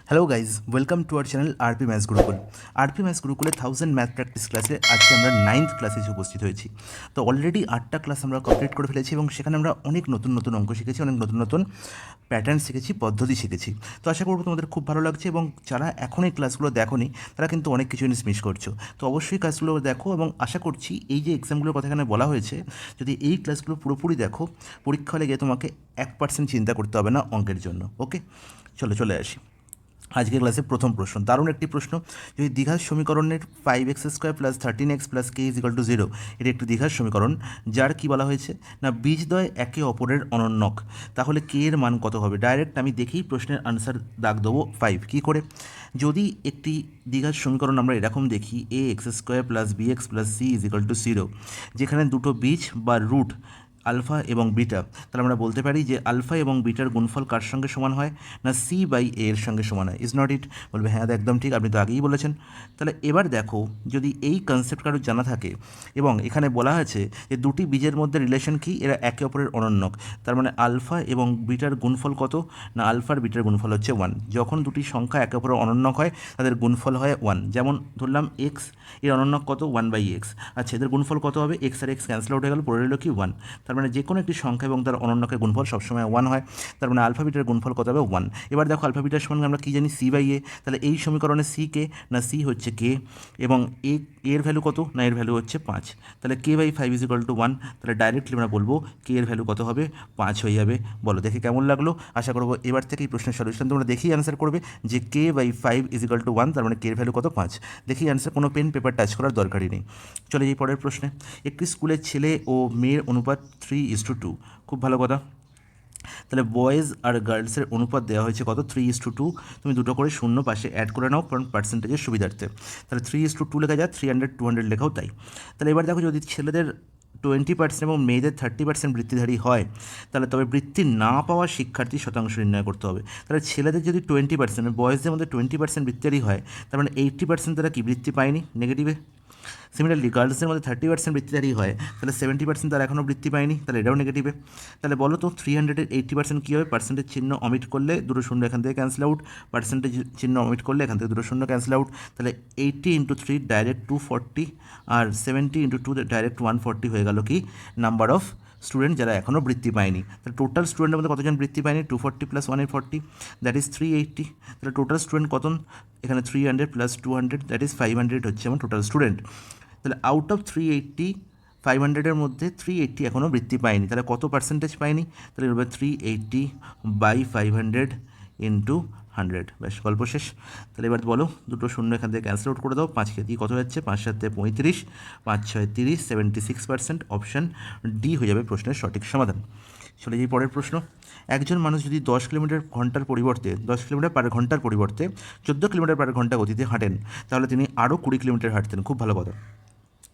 Hello guys, welcome to our channel RP maths Gurukul. RP maths গুরুকুলে 1000 math practice ক্লাসে আজকে আমরা 9th ক্লাসে এসে উপস্থিত হয়েছি। তো অলরেডি 8টা ক্লাস আমরা কমপ্লিট করে ফেলেছি এবং সেখানে আমরা অনেক নতুন নতুন অঙ্ক শিখেছি, অনেক নতুন নতুন প্যাটার্ন শিখেছি, পদ্ধতি শিখেছি। তো আশা করবো তোমাদের খুব ভালো লাগছে এবং যারা এখন এই ক্লাসগুলো দেখোনি তারা কিন্তু অনেক কিছু জিনিস মিস করছো। তো অবশ্যই ক্লাসগুলো দেখো এবং আশা করছি এই যে এক্সামগুলোর কথা এখানে বলা হয়েছে, যদি এই ক্লাসগুলো পুরোপুরি দেখো, পরীক্ষা হলে গিয়ে তোমাকে 1% চিন্তা করতে হবে না অঙ্কের জন্য। ওকে, চলে আসি আজকের ক্লাসে প্রথম প্রশ্ন। দারুণ একটি প্রশ্ন। যদি দ্বিঘাত সমীকরণের 5x² + 13x + k = 0, এটি একটি দ্বিঘাত সমীকরণ যার কি বলা হয়েছে না বীজদ্বয় একে অপরের অনন্যক, তাহলে কে এর মান কত হবে? ডাইরেক্ট আমি দেখেই প্রশ্নের আনসার দাগ দেবো 5। কী করে? যদি একটি দ্বিঘাত সমীকরণ আমরা এরকম দেখি ax² + bx + c = 0, যেখানে দুটো বীজ বা রুট আলফা এবং বিটা, তাহলে আমরা বলতে পারি যে আলফা এবং বিটার গুণফল কার সঙ্গে সমান হয় না c/a এর সঙ্গে সমান হয়। Is not it? বলবে হ্যাঁ একদম ঠিক, আপনি তো আগেই বলেছেন। তাহলে এবার দেখো, যদি এই কনসেপ্ট কারো জানা থাকে এবং এখানে বলা আছে যে দুটি বীজের মধ্যে রিলেশন কি, এরা একে অপরের অনন্যক, তার মানে আলফা এবং বিটার গুণফল কত না আলফার বিটার গুণফল হচ্ছে 1। যখন দুটি সংখ্যা একে অপরের অনন্যক হয় তাদের গুণফল হয় 1। যেমন ধরলাম এক্স, এর অনন্যক কত 1/x। আচ্ছা, এদের গুণফল কত হবে? এক্স আর এক্স ক্যান্সেল আউট হয়ে গেল, পড়ে রইল কি 1। তার মানে যে কোনো একটি সংখ্যা এবং তার অনন্যকের গুণফল সবসময় 1 হয়। তার মানে আলফা বিটার গুণফল কত হবে? 1। এবার দেখো আলফা বিটার সমান আমরা কী জানি c/a, তাহলে এই সমীকরণে c কে না c হচ্ছে k এবং এর ভ্যালু কত না এর ভ্যালু হচ্ছে 5। তাহলে k/5 = 1। তাহলে ডাইরেক্টলি আমরা বলবো k এর ভ্যালু কত হবে? 5 হয়ে যাবে। বলো দেখে কেমন লাগলো? আশা করবো এবার থেকে এই প্রশ্নের সলিউশন তোমরা দেখেই অ্যান্সার করবে যে k/5 = 1, তার মানে k এর ভ্যালু কত? 5। দেখি অ্যান্সার, কোনো পেন পেপার টাচ করার দরকারই নেই। চলে যাই পরের প্রশ্নে। একটি স্কুলের ছেলে ও মেয়ের অনুপাত 3:2। খুব ভালো কথা। তাহলে বয়েজ আর গার্লসের অনুপাত দেওয়া হয়েছে কত? 3:2। তুমি দুটো করে শূন্য পাশে অ্যাড করে নাও, কারণ পার্সেন্টেজের সুবিধার্থে। তাহলে 3:2 লেখা যায়, 300 200 লেখাও তাই। তাহলে এবার দেখো, যদি ছেলেদের 20% এবং মেয়েদের 30% বৃত্তিধারী হয়, তাহলে তবে বৃত্তি না পাওয়া শিক্ষার্থী শতাংশ নির্ণয় করতে হবে। তাহলে ছেলেদের যদি 20%, বয়েজদের মধ্যে 20% বৃত্তিধারী হয়, তার মানে 80% তারা কি বৃত্তি পায়নি, নেগেটিভে। সিমিলারলি গার্লসের মধ্যে 30% বৃত্তিধারী হয়, তাহলে 70% তারা এখনও বৃত্তি পায়নি, তাহলে এটাও নেগেটিভে। তাহলে বলো তো 300-এর 80% কী হবে? পার্সেন্টেজ চিহ্ন অমিট করলে দুটো শূন্য এখান থেকে ক্যান্সেল আউট, পার্সেন্টেজ চিহ্ন অমিট করলে এখান থেকে দুটো শূন্য ক্যান্সেল আউট। তাহলে 80 × 3 ডাইরেক্ট 240, আর 70 × 2 ডাইরেক্ট 140 হয়ে গেল কি নাম্বার অফ স্টুডেন্ট যারা এখনও বৃত্তি পায়নি। তাহলে টোটাল স্টুডেন্টের মধ্যে কতজন বৃত্তি পায়নি? 240 + 140, দ্যাট ইজ 380। তাহলে টোটাল স্টুডেন্ট কত? এখানে 300 + 200, দ্যাট ইজ 500 হচ্ছে আমার টোটাল স্টুডেন্ট। তাহলে আউট অফ 380, 500-এর মধ্যে 380 এখনও বৃত্তি পায়নি, তাহলে কত পার্সেন্টেজ পায়নি? তাহলে এবার 380/500 × 100। ব্যাস, গল্প শেষ। তাহলে এবার বলো, দুটো শূন্য এখান থেকে ক্যান্সেল আউট করে দাও। 5 কে দিয়ে কত যাচ্ছে? 5 × 7 = 35, 5 × 6 = 30, 76%। অপশান ডি হয়ে যাবে প্রশ্নের সঠিক সমাধান। চলে যাই পরের প্রশ্ন। একজন মানুষ যদি 10 কিলোমিটার ঘন্টার পরিবর্তে 10 কিলোমিটার পার ঘন্টার পরিবর্তে 14 কিলোমিটার পার ঘন্টা গতিতে হাঁটেন, তাহলে তিনি আরও 20 কিলোমিটার হাঁটতেন। খুব ভালো কথা।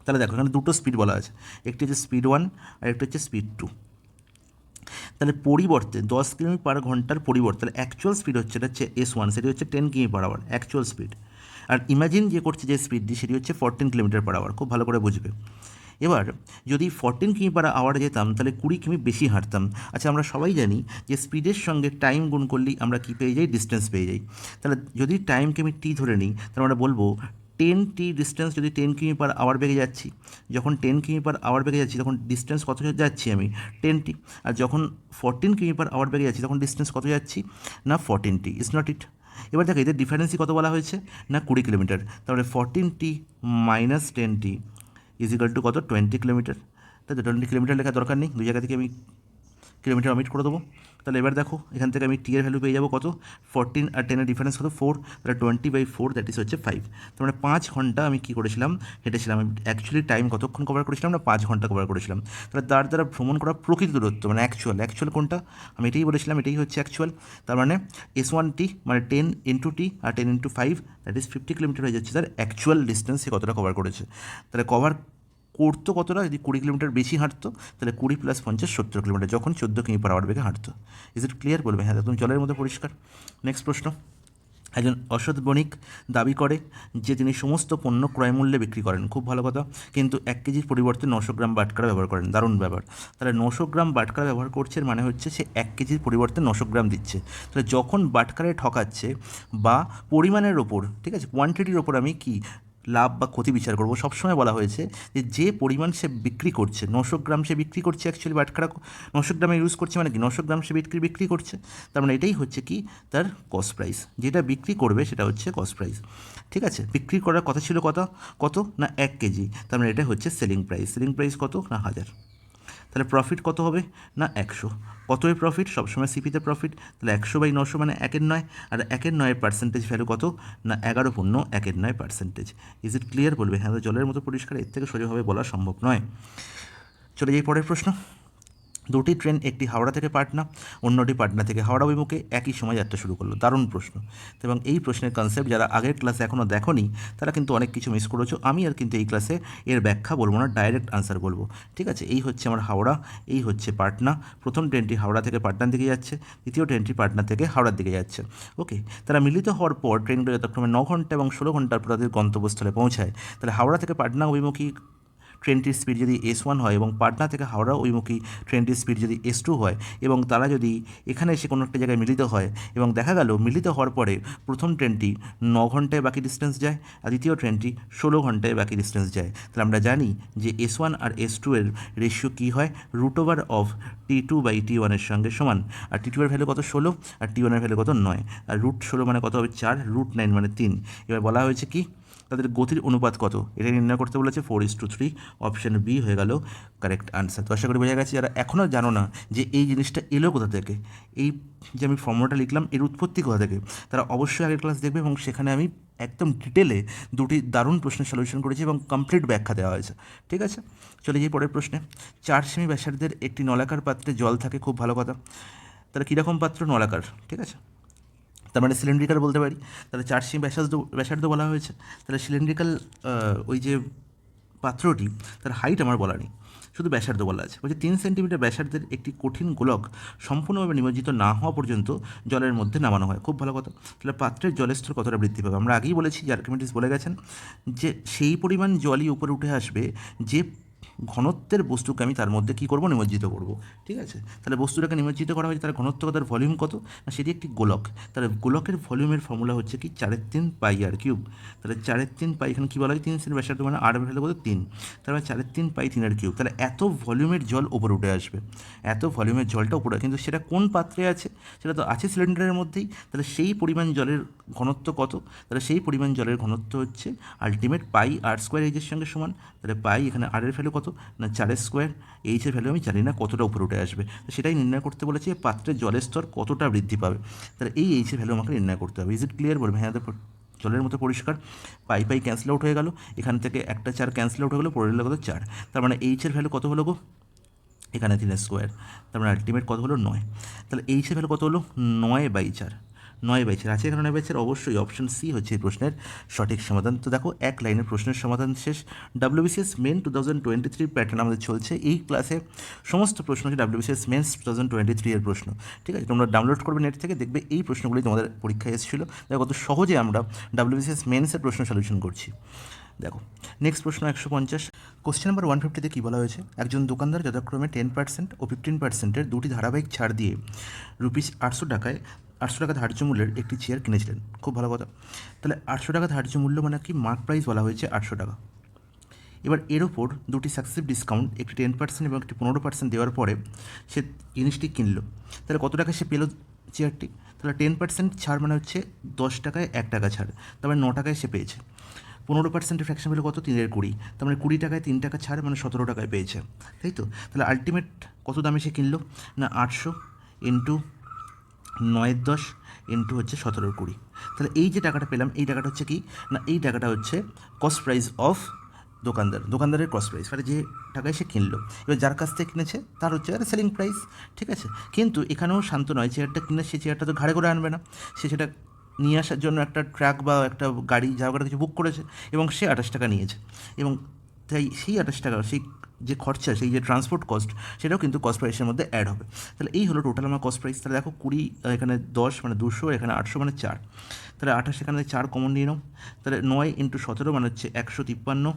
তাহলে দেখো, এখানে দুটো স্পিড বলা আছে, একটি হচ্ছে স্পিড 1 আর একটা হচ্ছে স্পিড 2। তাহলে পরিবর্তে 10 কিমি পার ঘন্টার পরিবর্তে, তাহলে অ্যাকচুয়াল স্পিড হচ্ছে, এটা হচ্ছে s1, সেটি হচ্ছে 10 কিমি/আওয়ার অ্যাকচুয়াল স্পিড। আর ইমাজিন যে করছে যে স্পিডটি, সেটি হচ্ছে 14 কিলোমিটার/আওয়ার। খুব ভালো করে বুঝবে। এবার যদি 14 কিমি/আওয়ার যেতাম, তাহলে 20 কিমি বেশি হাঁটতাম। আচ্ছা, আমরা সবাই জানি যে স্পিডের সঙ্গে টাইম গুণ করলেই আমরা কী পেয়ে যাই? ডিস্টেন্স পেয়ে যাই। তাহলে যদি টাইমকে আমি টি ধরে নিই, তাহলে আমরা বলবো 10t ডিস্টেন্স। যদি 10 কিমি/আওয়ার বেগে যাচ্ছি, যখন 10 কিমি/আওয়ার বেগে যাচ্ছি, তখন ডিস্টেন্স কত যাচ্ছি আমি? 10t। আর যখন 14 কিমি/আওয়ার বেগে যাচ্ছি, তখন ডিস্টেন্স কত যাচ্ছি না 14t। ইজ নট ইট? এবার দেখো, এদের ডিফারেন্সই কত বলা হয়েছে না 20 কিলোমিটার। তাহলে 14t - 10t = কত? 20 কিলোমিটার। তাই তো 20 কিলোমিটার লেখা দরকার নেই, দুই জায়গা থেকে আমি কিলোমিটার অমিট করে দেবো। তাহলে এবার দেখো, এখান থেকে আমি টি এর ভ্যালু পেয়ে যাবো কত? 14 আর 10-এর ডিফারেন্স কত? 4। তাহলে 20/4, দ্যাট ইজ হচ্ছে 5। তার মানে 5 ঘন্টা আমি কী করেছিলাম? হেঁটেছিলাম। আমি অ্যাকচুয়ালি টাইম কতক্ষণ কভার করেছিলাম না 5 ঘন্টা কভার করেছিলাম। তাহলে তার দ্বারা ভ্রমণ করা প্রকৃত দূরত্ব মানে অ্যাকচুয়াল কোনটা? আমি এটাই বলেছিলাম, এটাই হচ্ছে অ্যাকচুয়াল। তার মানে s1t মানে 10 × t আর 10 × 5, দ্যাট ইজ 50 কিলোমিটার হয়ে যাচ্ছে তার অ্যাকচুয়াল ডিস্টেন্স, সে কতটা কভার করেছে। তাহলে কভার করতো কতটা? যদি 20 কিলোমিটার বেশি হাঁটতো, তাহলে 20 + 50 70 কিলোমিটার, যখন 14 কিমি/আওয়ার বেগে হাঁটতো। Is it clear? বলবে হ্যাঁ একদম জলের মধ্যে পরিষ্কার। নেক্সট প্রশ্ন। একজন অসৎ বণিক দাবি করে যে তিনি সমস্ত পণ্য ক্রয়মূল্যে বিক্রি করেন, খুব ভালো কথা, কিন্তু 1 কেজির পরিবর্তে 900 গ্রাম বাটখারা ব্যবহার করেন, দারুণ ব্যাপার। তাহলে 900 গ্রাম বাটখারা ব্যবহার করছে, এর মানে হচ্ছে সে 1 কেজির পরিবর্তে 900 গ্রাম দিচ্ছে। তাহলে যখন বাটখারায় ঠকাচ্ছে বা পরিমাণের ওপর, ঠিক আছে, কোয়ান্টিটির ওপর আমি কি লাভ বা ক্ষতি বিচার করবো, সবসময় বলা হয়েছে যে পরিমাণ সে বিক্রি করছে, 900 গ্রাম সে বিক্রি করছে, অ্যাকচুয়ালি বাটখারা 900 গ্রামে ইউজ করছে, মানে কি 900 গ্রাম সে বিক্রি করছে, তার মানে এটাই হচ্ছে কি তার কস্ট প্রাইস, যেটা বিক্রি করবে সেটা হচ্ছে কস্ট প্রাইস। ঠিক আছে, বিক্রি করার কথা ছিল কত কত না 1 কেজি, তার মানে এটা হচ্ছে সেলিং প্রাইস। সেলিং প্রাইস কত না 1000। তাহলে প্রফিট কত হবে না 100। কতই প্রফিট, সবসময় সিপিতে প্রফিট, তাহলে 100/900 মানে 1/9, আর 1/9 পার্সেন্টেজ ভ্যালু কত না 11.1/9%। Is it clear? বলবে হ্যাঁ, জলের মতো পরিষ্কার, এর থেকে সোজাভাবে বলা সম্ভব নয়। চলে যাই পরের প্রশ্ন। দুটি ট্রেন, একটি হাওড়া থেকে পাটনা, অন্যটি পাটনা থেকে হাওড়া অভিমুখে একই সময় যাত্রা শুরু করলো। দারুণ প্রশ্ন, এবং এই প্রশ্নের কনসেপ্ট যারা আগের ক্লাসে এখনও দেখোনি তারা কিন্তু অনেক কিছু মিস করেছো। আমি আর কিন্তু এই ক্লাসে এর ব্যাখ্যা বলবো না, ডাইরেক্ট আনসার বলবো। ঠিক আছে, এই হচ্ছে আমার হাওড়া, এই হচ্ছে পাটনা। প্রথম ট্রেনটি হাওড়া থেকে পাটনার দিকে যাচ্ছে, দ্বিতীয় ট্রেনটি পাটনা থেকে হাওড়ার দিকে যাচ্ছে। ওকে, তারা মিলিত হওয়ার পর ট্রেনগুলো যথাক্রমে 9 ঘন্টা এবং 16 ঘন্টার পর তাদের গন্তব্যস্থলে পৌঁছায়। তাহলে হাওড়া থেকে পাটনা অভিমুখী ট্রেনটির স্পিড যদি S1 হয় এবং পাটনা থেকে হাওড়া অভিমুখী ট্রেনটির স্পিড যদি S2 হয়, এবং তারা যদি এখানে এসে কোনো একটা জায়গায় মিলিত হয়, এবং দেখা গেল মিলিত হওয়ার পরে প্রথম ট্রেনটি 9 ঘন্টায় বাকি ডিস্টেন্স যায় আর দ্বিতীয় ট্রেনটি 16 ঘন্টায় বাকি ডিস্টেন্স যায়, তাহলে আমরা জানি যে S1 আর S2 এর রেশিও কী হয়, √T2/T1 এর সঙ্গে সমান। আর T2 এর ভ্যালু কত 16, আর T1 এর ভ্যালু কত 9, আর √16 মানে কত হবে 4, √9 মানে 3। এবার বলা হয়েছে কি তাদের গতির অনুপাত কত, এটা নির্ণয় করতে বলেছে 4:3। অপশান বি হয়ে গেল কারেক্ট আনসার। তো আশা করি বোঝা গেছে। যারা এখনও জানো না যে এই জিনিসটা এলো কোথা থেকে, এই যে আমি ফর্মুলাটা লিখলাম এর উৎপত্তি কোথা থেকে, তারা অবশ্যই আগের ক্লাস দেখবে, এবং সেখানে আমি একদম ডিটেলে দুটি দারুণ প্রশ্নের সলিউশন করেছি এবং কমপ্লিট ব্যাখ্যা দেওয়া হয়েছে। ঠিক আছে, চলে যাই পরের প্রশ্নে। 4 সেমি ব্যাসার্ধের একটি নলাকার পাত্রে জল থাকে, খুব ভালো কথা। তাহলে কীরকম পাত্র, নলাকার, ঠিক আছে, তার মানে সিলিন্ড্রিক্যাল বলতে পারি। তাহলে 4 সেমি ব্যাসার্ধ বলা হয়েছে, তাহলে সিলিন্ড্রিক্যাল ওই যে পাত্রটি, তার হাইট আমার বলা নেই, শুধু ব্যাসার্ধ বলা আছে। বলছে 3 সেন্টিমিটার ব্যাসার্ধের একটি কঠিন গোলক সম্পূর্ণভাবে নিমজ্জিত না হওয়া পর্যন্ত জলের মধ্যে নামানো হয়, খুব ভালো কথা। তাহলে পাত্রের জলের স্তর কতটা বৃদ্ধি পাবে, আমরা আগেই বলেছি, যে আর্কিমিডিস বলে গেছেন যে সেই পরিমাণ জলই উপরে উঠে আসবে যে ঘনত্বের বস্তুকে আমি তার মধ্যে কী করবো, নিমজ্জিত করবো। ঠিক আছে, তাহলে বস্তুটাকে নিমজ্জিত করা হয়েছে, তার ঘনত্ব কত, তার ভলিউম কত না সেটি একটি গোলক। তাহলে গোলকের ভলিউমের ফর্মুলা হচ্ছে কি 4/3πr³। তাহলে 4/3π, এখানে কী বলা হয় 3 সেমি ব্যাসার্ধ মানে আর ভ্যালু কত 3, তার মানে 4/3π3r³। তাহলে এত ভলিউমের জল ওপরে উঠে আসবে, এত ভলিউমের জলটা উপরে, কিন্তু সেটা কোন পাত্রে আছে, সেটা তো আছে সিলিন্ডারের মধ্যেই। তাহলে সেই পরিমাণ জলের ঘনত্ব কত, তাহলে সেই পরিমাণ জলের ঘনত্ব হচ্ছে আলটিমেট πr² এইচের সঙ্গে সমান। তাহলে পাই এখানে আর এর ভ্যালু কত না 4² এইচের ভ্যালু আমি জানি না কতটা উপরে উঠে আসবে, তো সেটাই নির্ণয় করতে বলেছে পাত্রের জলের স্তর কতটা বৃদ্ধি পাবে। তাহলে এই এইচের ভ্যালু আমাকে নির্ণয় করতে হবে। Is it clear? বলবে হ্যাঁ, জলের মতো পরিষ্কার। পাই ক্যান্সেল আউট হয়ে গেল, এখান থেকে একটা 4 ক্যান্সেল আউট হয়ে গেলো, পড়ে গেলো কত 4। তার মানে এইচের ভ্যালু কত হলো গো, এখানে 3², তার মানে আলটিমেট কত হলো 9। তাহলে এইচের ভ্যালু কত হলো 9/4, 9/4 আছে এখানে 9/4, অবশ্যই অপশন সি হচ্ছে এই প্রশ্নের সঠিক সমাধান। তো দেখো এক লাইনের প্রশ্নের সমাধান শেষ। WBCS মেন 2023 প্যাটার্ন আমাদের চলছে এই ক্লাসে, সমস্ত প্রশ্ন হচ্ছে WBCS মেন্স 2023 এর প্রশ্ন। ঠিক আছে, তোমরা ডাউনলোড করবে নেট থেকে, দেখবে এই প্রশ্নগুলি তোমাদের পরীক্ষায় এসেছিলো। দেখো কত সহজে আমরা WBCS মেন্সের প্রশ্ন সলিউশন করছি। দেখো নেক্সট প্রশ্ন 150, কোশ্চেন নাম্বার 150-তে কী বলা হয়েছে, একজন দোকানদার যথাক্রমে 10% ও 15%-এর দুটি ধারাবাহিক ছাড় দিয়ে ₹800 ধার্য মূল্যের একটি চেয়ার কিনেছিলেন, খুব ভালো কথা। তাহলে 800 টাকা ধার্য মূল্য মানে কি, মার্ক প্রাইস বলা হয়েছে 800 টাকা। এবার এর ওপর দুটি সাকসেসিভ ডিসকাউন্ট, একটি 10% এবং একটি 15% দেওয়ার পরে সে জিনিসটি কিনলো। তাহলে কত টাকা সে পেল চেয়ারটি, তাহলে 10% ছাড় মানে হচ্ছে 10 টাকায় 1 টাকা ছাড়, তার মানে 9 টাকায় সে পেয়েছে। 15% ফ্র্যাকশন ভ্যালু কত, 3/20, তার মানে 20 টাকায় 3 টাকা ছাড় মানে 17 টাকায় পেয়েছে, তাই তো। তাহলে আলটিমেট কত দামে সে কিনলো না 800 ইন্টু 9/10 ইন্টু হচ্ছে 17/20। তাহলে এই যে টাকাটা পেলাম, এই টাকাটা হচ্ছে কি না, এই টাকাটা হচ্ছে কস্ট প্রাইস অফ দোকানদারের কস্ট প্রাইস, মানে যে টাকায় সে কিনলো। এবার যার কাছ থেকে কিনেছে তার হচ্ছে আর সেলিং প্রাইস। ঠিক আছে, কিন্তু এখানেও শান্ত নয়, চেয়ারটা কিনে সে চেয়ারটা তো ঘাড়ে করে আনবে না, সে সেটা নিয়ে আসার জন্য একটা ট্রাক বা একটা গাড়ি যা কিছু বুক করেছে, এবং সে 28 টাকা নিয়েছে, এবং তাই সেই 28 টাকা সেই যে খরচা সেই যে ট্রান্সপোর্ট কস্ট সেটাও কিন্তু কস্ট প্রাইসের মধ্যে অ্যাড হবে। তাহলে এই হলো টোটাল আমার কস্ট প্রাইস। তাহলে দেখো 20 এখানে 10 মানে 200, এখানে 800 মানে 4, তাহলে 28 এখানে 4 কমন নিয়ে নাও, তাহলে 9 ইন্টু 17 মানে হচ্ছে 153,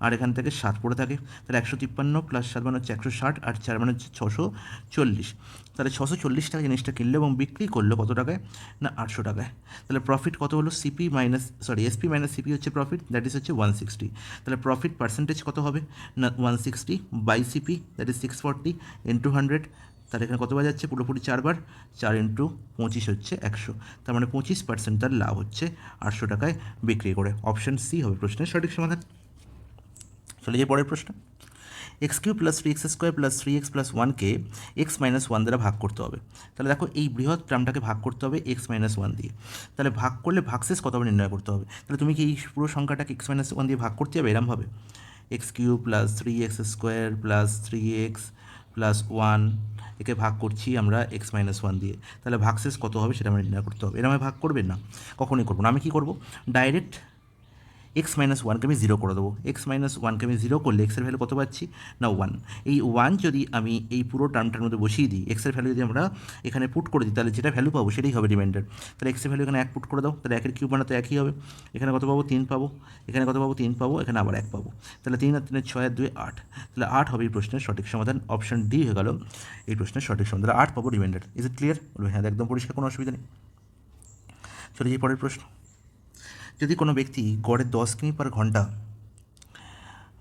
আর এখান থেকে 7 পড়ে থাকে, তাহলে 153 প্লাস 7 মানে হচ্ছে 160, আর 4 মানে হচ্ছে 640। তাহলে 640 টাকা জিনিসটা কিনলো এবং বিক্রি করলো কত টাকায়, না 800 টাকায়। তাহলে প্রফিট কত হলো, এসপি মাইনাস সিপি হচ্ছে প্রফিট, দ্যাট ইজ হচ্ছে 160। তাহলে প্রফিট পার্সেন্টেজ কত হবে, না 160 by CP, that is 640 into 100। তাহলে এখানে কতবার যাচ্ছে, পুরোপুরি 4 বার, 4 ইন্টু 25 হচ্ছে 100, তার মানে 25% তার লাভ হচ্ছে 800 টাকায় বিক্রি করে। অপশন সি হবে প্রশ্নের সঠিক সমাধান। চলে যাই পরের প্রশ্ন। X cube plus 3x square plus 3x plus 1কে এক্স মাইনাস 1 দ্বারা ভাগ করতে হবে। তাহলে দেখো এই বৃহৎ টার্মটাকে ভাগ করতে হবে এক্স মাইনাস 1 দিয়ে। তাহলে ভাগ করলে ভাগশেষ কত হবে নির্ণয় করতে হবে। তাহলে তুমি কি এই পুরো সংখ্যাটাকে এক্স মাইনাস 1 দিয়ে ভাগ করতে হবে এরমভাবে, x cube plus 3x square plus 3x plus 1 একে ভাগ করছি আমরা এক্স মাইনাস 1 দিয়ে। তাহলে ভাগশেষ কত হবে সেটা আমরা নির্ণয় করতে হবে। এরমভাবে ভাগ করবেন না, কখনোই করবো না। আমি কী করবো, ডাইরেক্ট এক্স মাইনাস 1কে আমি 0 করে দেবো। এক্স মাইনাস 1কে আমি 0 করলে এক্সের ভ্যালু কত পাচ্ছি, না 1। এই 1 যদি আমি এই পুরো টার্মটার মধ্যে বসিয়ে দিই, এক্সের ভ্যালু যদি আমরা এখানে পুট করে দিই, তাহলে যেটা ভ্যালু পাবো সেটাই হবে রিমাইন্ডার। তাহলে এক্সের ভ্যালু এখানে 1 পুট করে দাও, তাহলে 1 কিউব বানাতে একই হবে। এখানে কত পাবো, 3 পাবো, এখানে কত পাবো, 3 পাবো, এখানে আবার 1 পাবো। তাহলে 3 আর 3 6 আর 2 8, তাহলে 8 হবে এই প্রশ্নের সঠিক সমাধান। অপশন ডি হয়ে গেল এই প্রশ্নের সঠিক সমাধান। 8 পাবো রিমাইন্ডার। Is it clear? বলবে হ্যাঁ, একদম পরিষ্কার, কোনো অসুবিধা নেই। চলে যাই পরের প্রশ্ন। যদি কোনো ব্যক্তি গড়ে 10 কিমি পার ঘন্টা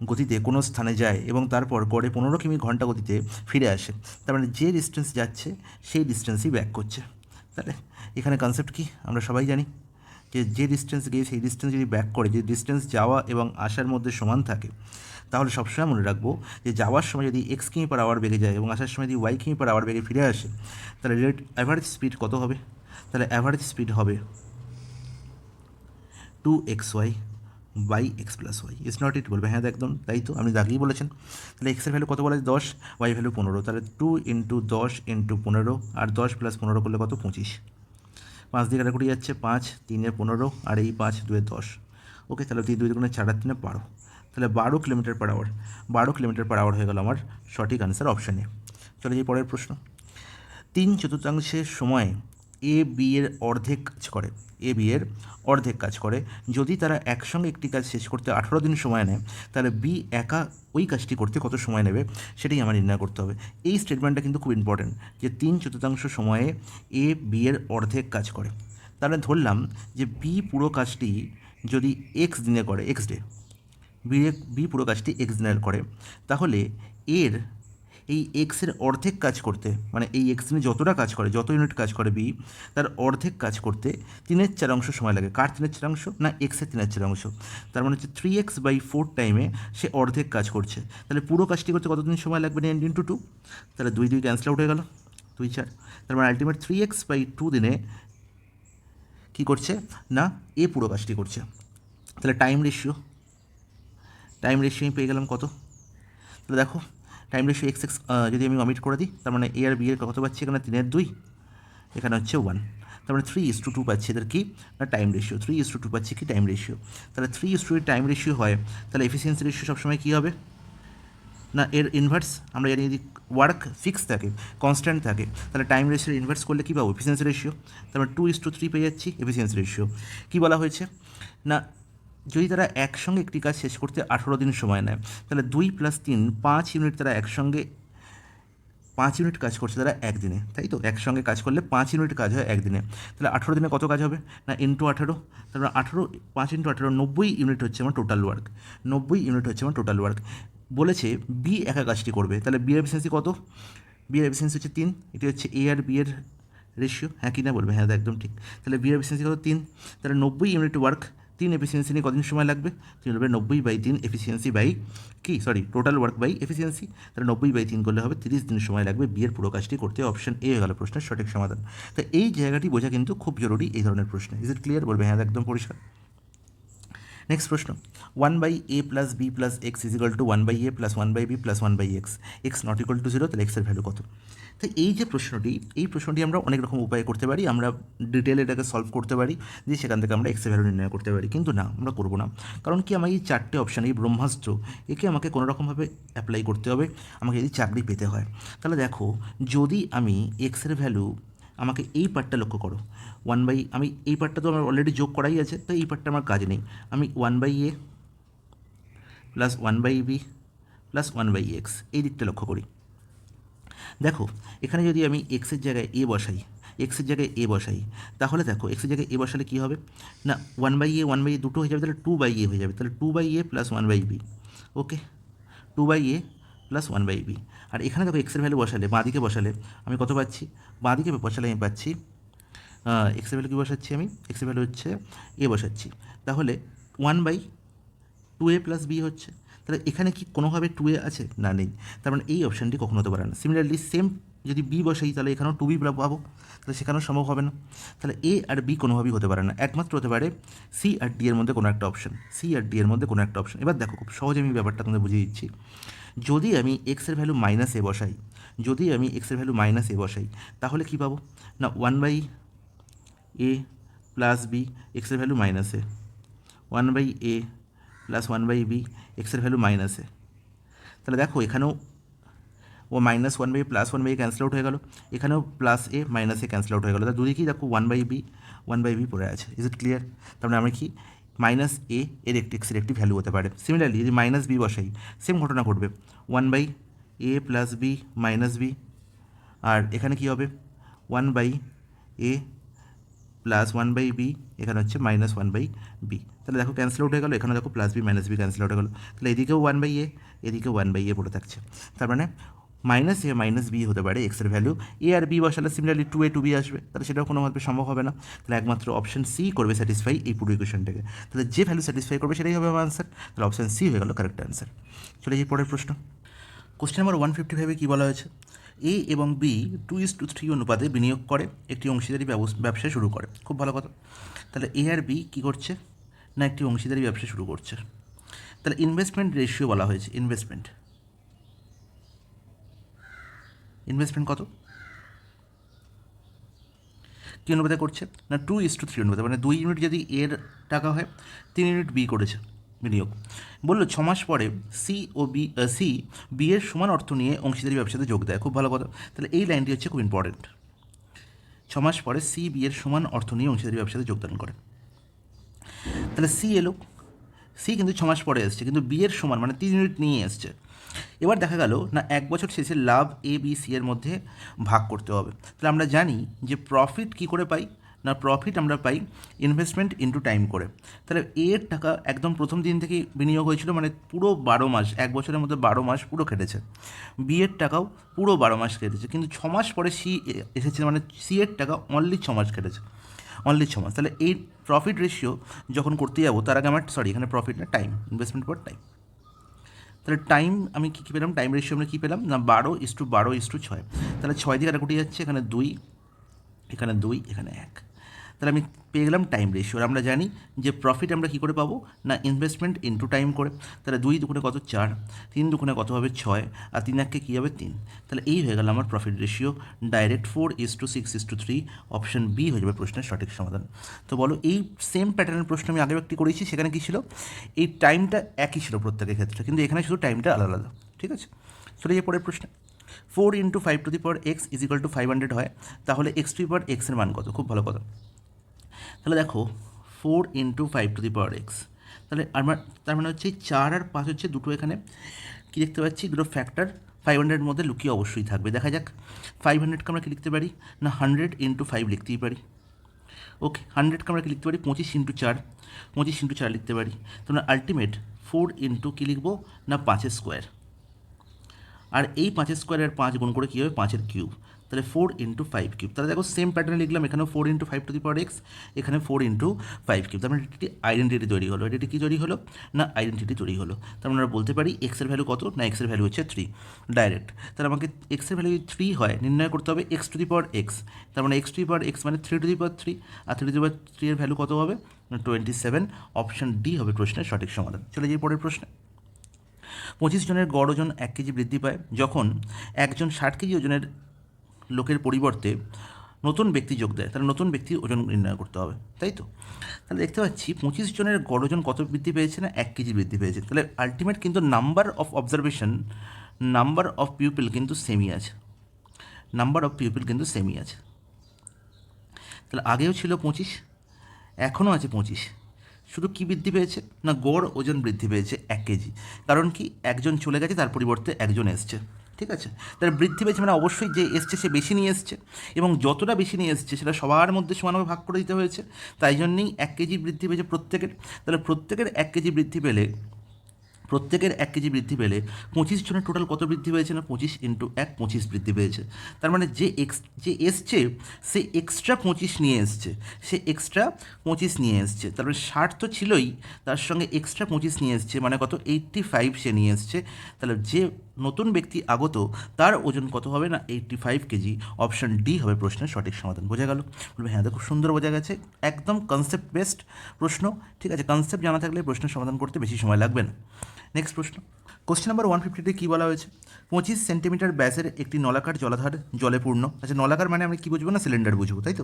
গতিতে কোনো স্থানে যায় এবং তারপর গড়ে 15 কিমি ঘন্টা গতিতে ফিরে আসে, তার মানে যে ডিস্টেন্স যাচ্ছে সেই ডিস্টেন্সই ব্যাক করছে। তাহলে এখানে কনসেপ্ট কি আমরা সবাই জানি, যে ডিস্টেন্স গিয়ে সেই ডিস্টেন্স যদি ব্যাক করে, যে ডিস্টেন্স যাওয়া এবং আসার মধ্যে সমান থাকে, তাহলে সবসময় মনে রাখবো যে যাওয়ার সময় যদি x কিমি পার আওয়ার বেগে যায় এবং আসার সময় যদি y কিমি পার আওয়ার বেগে ফিরে আসে, তাহলে অ্যাভারেজ স্পিড কত হবে, তাহলে অ্যাভারেজ স্পিড হবে 2xy by x plus y. Is not it? বলবে হ্যাঁ একদম তাই তো, আপনি আগেই বলেছেন। তাহলে এক্সের ভ্যালু কত বলা যায়, 10, ওয়াই ভ্যালু 15, তাহলে 2 ইন্টু 10 ইন্টু 15, আর 10 প্লাস 15 করলে কত, 25। 5 দিয়ে কাটাকুটি যাচ্ছে, 5 3 15, আর এই 5 2 10। ওকে, তাহলে 2 2 4 আর 3 12, তাহলে 12 kilometre per hour. 12 kilometre per hour হয়ে গেল আমার সঠিক আনসার, অপশানে। চলে যাই পরের প্রশ্ন। 3/4 সময়ে এ বি এর অর্ধেক কাজ করে, যদি তারা একসঙ্গে একটি কাজ শেষ করতে 18 দিন সময় নেয়, তাহলে বি একা ওই কাজটি করতে কত সময় নেবে সেটাই আমার নির্ণয় করতে হবে। এই স্টেটমেন্টটা কিন্তু খুব ইম্পর্টেন্ট, যে 3/4 সময়ে এ বি এর অর্ধেক কাজ করে। তাহলে ধরলাম যে বি পুরো কাজটি যদি এক্স দিনে করে, এক্স ডে, বি পুরো কাজটি এক্স দিনের করে, তাহলে এর এই এক্সের অর্ধেক কাজ করতে, মানে এই এক্স দিনে যতটা কাজ করে, যত ইউনিট কাজ করে বি, তার অর্ধেক কাজ করতে 3/4 সময় লাগে। কার 3/4? না এক্সের 3/4। তার মানে হচ্ছে 3x/4 টাইমে সে অর্ধেক কাজ করছে। তাহলে পুরো কাজটি করতে কতদিন সময় লাগবে, 9 × 2, তাহলে 2 2 ক্যান্সেল আউট হয়ে গেল, 2 4। তার মানে আলটিমেট 3x/2 দিনে কী করছে, না এ পুরো কাজটি করছে। তাহলে টাইম রেশিও আমি পেয়ে গেলাম কত, তাহলে দেখো টাইম রেশিও এক্স যদি আমি অমিট করে দিই, তার মানে এ আর বি এর কত পাচ্ছি, এখানে 3 এর 2, এখানে হচ্ছে 1, তার মানে 3:2 পাচ্ছি। এদের কি, না টাইম রেশিও। 3:2 পাচ্ছি কি, টাইম রেশিও। তাহলে 3:2 টাইম রেশিও হয়, তাহলে এফিসিয়েন্সি রেশিও সবসময় কী হবে, না এর ইনভার্স। আমরা জানি যদি ওয়ার্ক ফিক্স থাকে, কনস্ট্যান্ট থাকে, তাহলে টাইম রেশিওর ইনভার্স করলে কী পাবো, এফিসিয়েন্সি রেশিও। তার মানে 2:3 পেয়ে যাচ্ছি এফিসিয়েন্সি রেশিও। কী বলা হয়েছে, না যদি তারা একসঙ্গে একটি কাজ শেষ করতে 18 দিন সময় নেয়, তাহলে 2 + 3 5 ইউনিট তারা একসঙ্গে 5 ইউনিট কাজ করছে তারা একদিনে, তাই তো? একসঙ্গে কাজ করলে 5 ইউনিট কাজ হয় একদিনে। তাহলে 18 দিনে কত কাজ হবে, না ইন্টু 18, তারপরে 5 × 18 90 ইউনিট হচ্ছে আমার টোটাল ওয়ার্ক। 90 ইউনিট হচ্ছে আমার টোটাল ওয়ার্ক। বলেছে বি একা কাজটি করবে, তাহলে বি এর এফিসিয়েন্সি কত, বি এর এফিসিয়েন্সি হচ্ছে 3। এটি হচ্ছে এ আর বি এর রেশিও, হ্যাঁ কি না বলবে, হ্যাঁ একদম ঠিক। তাহলে বি এর এফিসিয়েন্সি কত, 3। তাহলে 90 ইউনিট ওয়ার্ক, 3 এফিসিয়েন্সি নিয়ে কদিন সময় লাগবে, 3 হবে 90/3 efficiency by total work by efficiency. তাহলে 90/3 করলে হবে 30 দিন সময় লাগবে বিয়ের পুরো কাজটি করতে। অপশন এ হয়ে গেল প্রশ্নের সঠিক সমাধান। তো এই জায়গাটি বোঝা কিন্তু খুব জরুরি এই ধরনের প্রশ্নে। Is it clear? বলবে হ্যাঁ একদম পরিষ্কার। নেক্সট প্রশ্ন, 1/a plus B plus X is equal to 1/a plus 1/b plus 1/x, X not equal to 0, তাহলে এক্সের ভ্যালু কত? তো এই যে প্রশ্নটি আমরা অনেক রকম উপায়ে করতে পারি। আমরা ডিটেলে এটাকে সলভ করতে পারি, দিয়ে সেখান থেকে আমরা এক্সের ভ্যালু নির্ণয় করতে পারি, কিন্তু না, আমরা করবো না। কারণ কি, আমার এই চারটে অপশান, এই ব্রহ্মাস্ত্র, একে আমাকে কোনো রকমভাবে অ্যাপ্লাই করতে হবে আমাকে যদি চাকরি পেতে হয়। তাহলে দেখো, যদি আমি এক্সের ভ্যালু, আমাকে এই পার্টটা লক্ষ্য করো, আমি এই পার্টটা তো আমার অলরেডি যোগ করাই আছে, তো এই পার্টটা আমার কাজ নেই। আমি 1/a plus 1/b plus 1/x এই দিকটা লক্ষ্য করি। দেখো, এখানে যদি আমি এক্সের জায়গায় এ বসাই, তাহলে দেখো এক্সের জায়গায় এ বসালে কী হবে না, 1/a দুটো হয়ে যাবে, তাহলে 2/a হয়ে যাবে, তাহলে 2/a প্লাস 1/b। ওকে, 2/a প্লাস 1/b। আর এখানে দেখো এক্সের ভ্যালু বসালে, বাঁদিকে বসালে আমি কত পাচ্ছি, বাঁদিকে বসালে আমি পাচ্ছি, এক্সের ভ্যালু কী বসাচ্ছি, আমি এক্সের ভ্যালু হচ্ছে এ বসাচ্ছি, তাহলে 1/2a প্লাস বি হচ্ছে। তাহলে এখানে কি কোনোভাবে 2a আছে? না, নেই। তার মানে এই অপশানটি কখনো হতে পারে না। সিমিলারলি সেম যদি বি বসাই, তাহলে এখানেও 2b পাবো, তাহলে সেখানেও সম্ভব হবে না। তাহলে এ আর বি কোনোভাবেই হতে পারে না, একমাত্র হতে পারে সি আর ডি এর মধ্যে কোনো একটা অপশান। এবার দেখো, খুব সহজে আমি ব্যাপারটা তোমাদের বুঝিয়ে দিচ্ছি। যদি আমি এক্সের ভ্যালু মাইনাস এ বসাই, তাহলে কী পাবো না, 1/a প্লাস বি, এক্সের value minus a, 1/a plus 1/b, এক্সের ভ্যালু মাইনাস এ। তাহলে দেখো, এখানেও ও minus 1/a plus 1/a cancel out হয়ে গেল, এখানেও plus a minus a cancel out হয়ে গেল, তাহলে দুদিকেই দেখো 1/b পড়ে আছে। Is it clear? তার মানে আমরা কি, মাইনাস এ এর এক্সের একটি ভ্যালু হতে পারে। সিমিলারলি যদি মাইনাস বি বসাই, সেম ঘটনা ঘটবে, 1/a plus B minus b, আর এখানে কী হবে, 1/a প্লাস 1/b, এখানে হচ্ছে মাইনাস 1/b। তাহলে দেখো ক্যান্সেল আউট হয়ে গেলো, এখানে দেখো plus B minus B cancel out হয়ে গেলো, তাহলে এদিকেও 1/a, এদিকেও 1/a পড়ে থাকছে। তার মানে মাইনাস এ মাইনাস বি হতে পারে এক্সের ভ্যালু। এ আর বি বসালে সিমিলারলি 2a 2b আসবে, তাহলে সেটাও কোনোভাবে সম্ভব হবে না। তাহলে একমাত্র অপশন সি করবে স্যাটিসফাই এই পুরো ইকুয়েশনটাকে। তাহলে যে ভ্যালু স্যাটিসফাই করবে সেটাই হবে আমার আনসার। তাহলে অপশন সি হয়ে গেল কারেক্ট অ্যান্সার। চলে যাই পরের প্রশ্ন। কোশ্চেন নাম্বার 155-এ কী বলা হয়েছে, এ এবং বি 2:3 অনুপাতে বিনিয়োগ করে একটি অংশীদারি ব্যবসা শুরু করে। খুব ভালো কথা। তাহলে এ আর বি কী করছে না, একটি অংশীদারি ব্যবসা শুরু করছে। তাহলে ইনভেস্টমেন্ট রেশিও বলা হয়েছে, ইনভেস্টমেন্ট কত, কী অনুপাতে করছে না, 2:3 অনুপাতে, মানে 2 ইউনিট যদি এর টাকা হয়, 3 ইউনিট বি করেছে বিনিয়োগ। বললো 6 মাস পরে সি বি এর সমান অর্থ নিয়ে অংশীদারি ব্যবসাতে যোগ দেয়। খুব ভালো কথা। তাহলে এই লাইনটি হচ্ছে খুব ইম্পর্টেন্ট। 6 মাস পরে সি বি এর সমান অর্থ নিয়ে অংশীদারি ব্যবসাতে যোগদান করে। তাহলে সি এলো, সি কিন্তু 6 মাস পরে এসছে, কিন্তু বি এর সমান মানে 3 ইউনিট নিয়ে এসছে। এবার দেখা গেল না, 1 বছর শেষে লাভ এ বি সি এর মধ্যে ভাগ করতে হবে। তাহলে আমরা জানি যে প্রফিট কী করে পাই না, প্রফিট আমরা পাই ইনভেস্টমেন্ট ইনটু টাইম করে। তাহলে এর টাকা একদম প্রথম দিন থেকেই বিনিয়োগ হয়েছিল, মানে পুরো 12 মাস, 1 বছরের মধ্যে 12 মাস পুরো কেটেছে। বি এর টাকাও পুরো 12 মাস কেটেছে, কিন্তু 6 মাস পরে সি এসেছে, মানে সি এর টাকা অনলি 6 মাস কেটেছে, অনলি 6 মাস। তাহলে এই প্রফিট রেশিও যখন করতে যাবো, তার আগে আমার এখানে প্রফিট না, টাইম, ইনভেস্টমেন্ট পর টাইম। তাহলে টাইম আমি কী পেলাম, টাইম রেশিও আমরা কী পেলাম না, 12:12:6। তাহলে 6 দিকে কাটাকুটি যাচ্ছে, এখানে 2, এখানে 2, এখানে 1। তাহলে আমি পেয়ে গেলাম টাইম রেশিও। আমরা জানি যে প্রফিট আমরা কী করে পাবো না, ইনভেস্টমেন্ট ইনটু টাইম করে। তাহলে 2 দুগুণে কত, 4, 3 দুগুণে কত হবে 6, আর 3 1-কে কী হবে 3। তাহলে এই হয়ে গেল আমার profit ratio, direct 4:6:3, option B হয়ে যাবে প্রশ্নের সঠিক সমাধান। তো বলো, এই সেম প্যাটার্নের প্রশ্ন আমি আগেও একটি করেছি, সেখানে কী ছিল, এই টাইমটা একই ছিল প্রত্যেকের ক্ষেত্রে, কিন্তু এখানে শুধু টাইমটা আলাদা আলাদা। ঠিক আছে, চলে যাই পরের প্রশ্ন। 4 × 5^x = 500 হয়, তাহলে x^x এর মান কত? খুব ভালো কথা। তাহলে দেখো, 4 × 5^x, তাহলে আমার তার মানে হচ্ছে 4 আর 5 হচ্ছে দুটো, এখানে কী দেখতে পাচ্ছি, দুটো ফ্যাক্টর 500-এর মধ্যে লুকিয়ে অবশ্যই থাকবে। দেখা যাক 500-কে আমরা কী লিখতে পারি না, 100 × 5 লিখতেই পারি। ওকে, 100-কে আমরা কী লিখতে পারি, 25 × 4 লিখতে পারি। তোমরা আলটিমেট 4 × কী লিখবো না, 5 স্কোয়ার। আর এই 5 স্কোয়ারের 5 গুণ করে কী হবে, 5-এর কিউব। তাহলে 4 × 5³ তাহলে দেখো সেম প্যাটার্ন লিখলাম, এখানেও 4 × 5⁴ এখানে 4 × 5³ তার মানে একটি আইডেন্টিটি তৈরি হলো। এটি কী তৈরি হলো না আইডেন্টিটি তৈরি হলো। তার মানে আমরা বলতে পারি এক্সের ভ্যালু কত না এক্সের ভ্যালু হচ্ছে 3 ডাইরেক্ট। তাহলে আমাকে এক্সের ভ্যালু যদি 3 হয় নির্ণয় করতে হবে x⁴x, তার মানে x⁴x মানে 3⁴3 আর 3⁴3 এর ভ্যালু কত হবে না 27। অপশন ডি হবে প্রশ্নের সঠিক সমাধান। চলে যাই পরের প্রশ্নে। 25 জনের গড় ওজন 1 কেজি বৃদ্ধি পায় যখন একজন 60 কেজি ওজনের লোকের পরিবর্তে নতুন ব্যক্তি যোগ দেয়, তাহলে নতুন ব্যক্তির ওজন নির্ণয় করতে হবে, তাই তো? তাহলে দেখতে পাচ্ছি 25 জনের গড় ওজন কত বৃদ্ধি পেয়েছে না 1 কেজি বৃদ্ধি পেয়েছে। তাহলে আলটিমেট কিন্তু number of observation, number of pupil কিন্তু সেমই আছে, নাম্বার অফ পিউপিল কিন্তু সেমই আছে। তাহলে আগেও ছিল 25, এখনও আছে 25, শুধু কি বৃদ্ধি পেয়েছে না গড় ওজন বৃদ্ধি পেয়েছে 1 কেজি। কারণ কি একজন চলে গেছে তার পরিবর্তে একজন এসছে, ঠিক আছে? তাহলে বৃদ্ধি পেয়েছে মানে অবশ্যই যে এসছে সে বেশি নিয়ে এসছে, এবং যতটা বেশি নিয়ে এসছে সেটা সবার মধ্যে সমানভাবে ভাগ করে দিতে হয়েছে, তাই জন্যই 1 কেজি বৃদ্ধি পেয়েছে প্রত্যেকের। তাহলে প্রত্যেকের 1 কেজি বৃদ্ধি পেলে 25 জনের টোটাল কত বৃদ্ধি পেয়েছে না 25 × 1 25 বৃদ্ধি পেয়েছে। তার মানে যে এসছে সে এক্সট্রা 25 নিয়ে এসছে, তারপরে 60 তো ছিলই, তার সঙ্গে এক্সট্রা 25 নিয়ে এসছে, মানে কত 85 সে নিয়ে এসছে। তাহলে যে নতুন ব্যক্তি আগত তার ওজন কত হবে না 85 কেজি। অপশন ডি হবে প্রশ্নের সঠিক সমাধান। বোঝা গেল? বলবে হ্যাঁ খুব সুন্দর বোঝা গেছে, একদম কনসেপ্ট বেসড প্রশ্ন, ঠিক আছে? কনসেপ্ট জানা থাকলে প্রশ্নের সমাধান করতে বেশি সময় লাগবে না। নেক্সট প্রশ্ন, কোশ্চেন নাম্বার 150-তে কী বলা হয়েছে? 25 সেন্টিমিটার ব্যাসের একটি নলাকার জলাধার জলে পূর্ণ। আচ্ছা নলাকার মানে আমি কী বুঝবো না সিলিন্ডার বুঝবো, তাই তো?